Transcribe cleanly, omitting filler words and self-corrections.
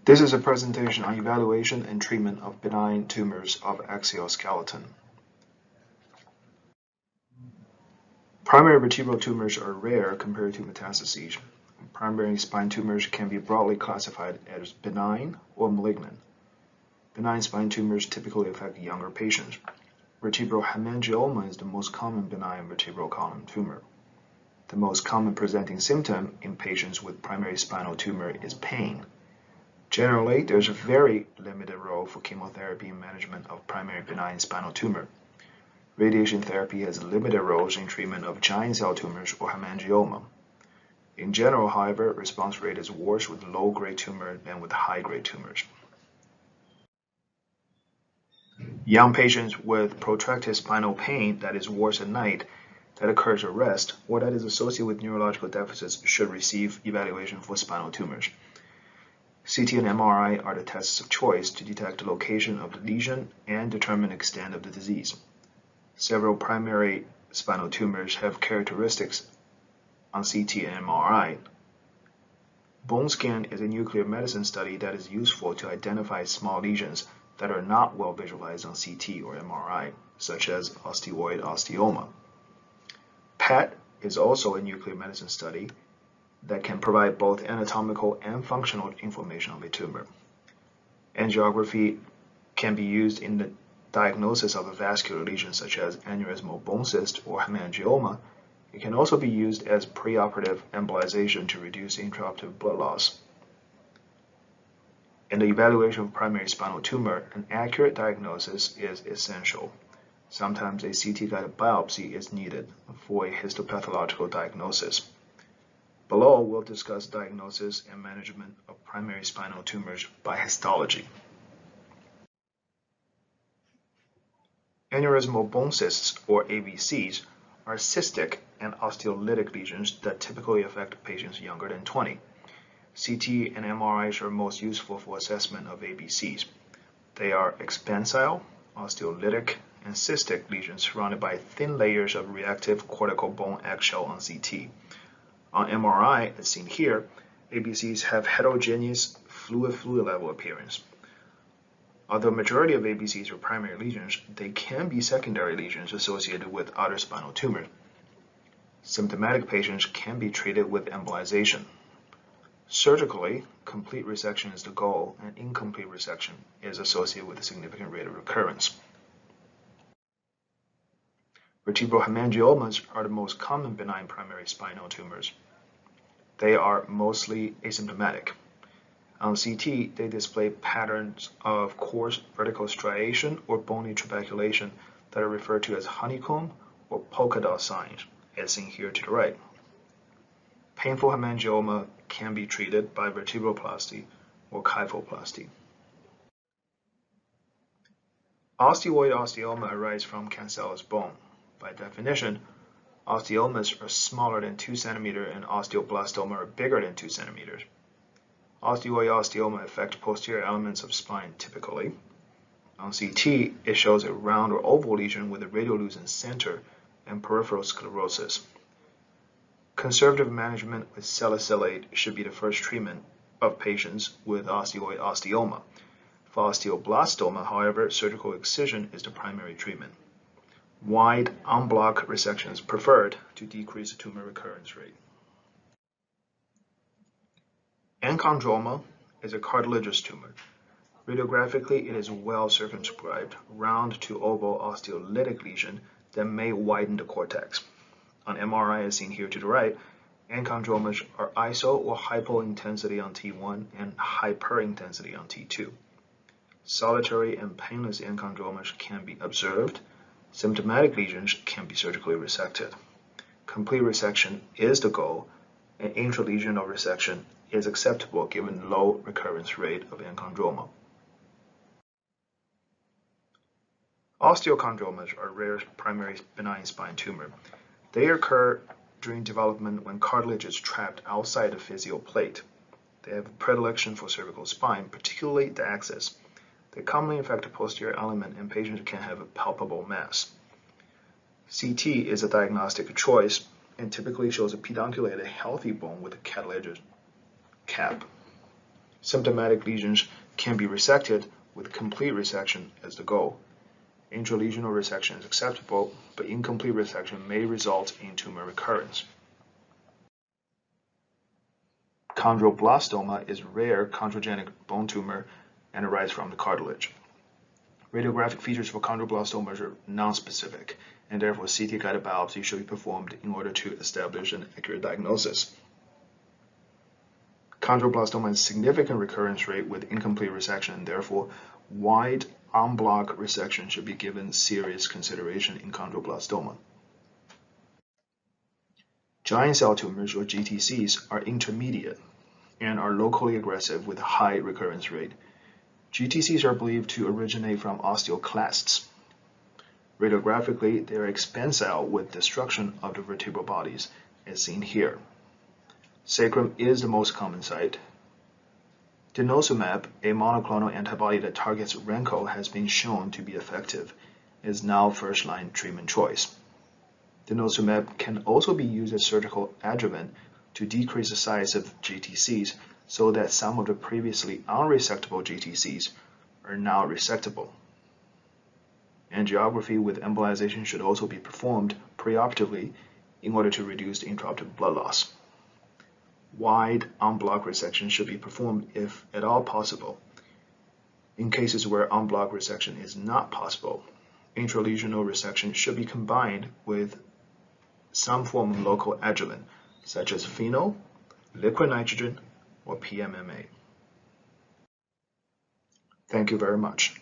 This is a presentation on evaluation and treatment of benign tumors of axial skeleton. Primary vertebral tumors are rare compared to metastases. Primary spine tumors can be broadly classified as benign or malignant. Benign spine tumors typically affect younger patients. Vertebral hemangioma is the most common benign vertebral column tumor. The most common presenting symptom in patients with primary spinal tumor is pain. Generally, there's a very limited role for chemotherapy in management of primary benign spinal tumor. Radiation therapy has limited roles in treatment of giant cell tumors or hemangioma. In general, however, response rate is worse with low-grade tumor than with high-grade tumors. Young patients with protracted spinal pain that is worse at night, that occurs at rest, or that is associated with neurological deficits should receive evaluation for spinal tumors. CT and MRI are the tests of choice to detect the location of the lesion and determine the extent of the disease. Several primary spinal tumors have characteristics on CT and MRI. Bone scan is a nuclear medicine study that is useful to identify small lesions that are not well visualized on CT or MRI, such as osteoid osteoma. PET is also a nuclear medicine study that can provide both anatomical and functional information of a tumor. Angiography can be used in the diagnosis of a vascular lesion such as aneurysmal bone cyst or hemangioma. It can also be used as preoperative embolization to reduce intraoperative blood loss. In the evaluation of primary spinal tumor, an accurate diagnosis is essential. Sometimes a CT-guided biopsy is needed for a histopathological diagnosis. Below, we'll discuss diagnosis and management of primary spinal tumors by histology. Aneurysmal bone cysts, or ABCs, are cystic and osteolytic lesions that typically affect patients younger than 20. CT and MRIs are most useful for assessment of ABCs. They are expansile, osteolytic, and cystic lesions surrounded by thin layers of reactive cortical bone axial on CT. On MRI, as seen here, ABCs have heterogeneous fluid level appearance. Although a majority of ABCs are primary lesions, they can be secondary lesions associated with other spinal tumors. Symptomatic patients can be treated with embolization. Surgically, complete resection is the goal, and incomplete resection is associated with a significant rate of recurrence. Vertebral hemangiomas are the most common benign primary spinal tumors. They are mostly asymptomatic. On CT, they display patterns of coarse vertical striation or bony trabeculation that are referred to as honeycomb or polka dot signs, as seen here to the right. Painful hemangioma can be treated by vertebroplasty or kyphoplasty. Osteoid osteoma arises from cancellous bone. By definition, osteomas are smaller than 2 cm and osteoblastoma are bigger than 2 cm. Osteoid osteoma affect posterior elements of spine typically. On CT, it shows a round or oval lesion with a radiolucent center and peripheral sclerosis. Conservative management with salicylate should be the first treatment of patients with osteoid osteoma. For osteoblastoma, however, surgical excision is the primary treatment. Wide, en bloc resection is preferred to decrease the tumor recurrence rate. Enchondroma is a cartilaginous tumor. Radiographically, it is well circumscribed, round to oval osteolytic lesion that may widen the cortex. On MRI, as seen here to the right, enchondromas are iso or hypointensity on T1 and hyperintensity on T2. Solitary and painless enchondromas can be observed. Symptomatic lesions can be surgically resected. Complete resection is the goal, and intralesional resection is acceptable given low recurrence rate of enchondroma. Osteochondromas are rare primary benign spine tumor. They occur during development when cartilage is trapped outside the physial plate. They have a predilection for cervical spine, particularly the axis. They commonly affect the posterior element, and patients can have a palpable mass. CT is a diagnostic choice and typically shows a pedunculated healthy bone with a cartilaginous cap. Symptomatic lesions can be resected with complete resection as the goal. Intralesional resection is acceptable, but incomplete resection may result in tumor recurrence. Chondroblastoma is a rare chondrogenic bone tumor and arises from the cartilage. Radiographic features for chondroblastomas are nonspecific, and therefore CT-guided biopsy should be performed in order to establish an accurate diagnosis. Chondroblastoma has a significant recurrence rate with incomplete resection, and therefore wide en bloc resection should be given serious consideration in chondroblastoma. Giant cell tumors, or GTCs, are intermediate and are locally aggressive with a high recurrence rate. GTCs are believed to originate from osteoclasts. Radiographically, they are expansile with destruction of the vertebral bodies, as seen here. Sacrum is the most common site. Denosumab, a monoclonal antibody that targets RANKL, has been shown to be effective. It is now first-line treatment choice. Denosumab can also be used as surgical adjuvant to decrease the size of GTCs so that some of the previously unresectable GTCs are now resectable. Angiography with embolization should also be performed preoperatively in order to reduce the intraoperative blood loss. Wide en bloc resection should be performed if at all possible. In cases where en bloc resection is not possible, intralesional resection should be combined with some form of local adjuvant, such as phenol, liquid nitrogen, or PMMA. Thank you very much.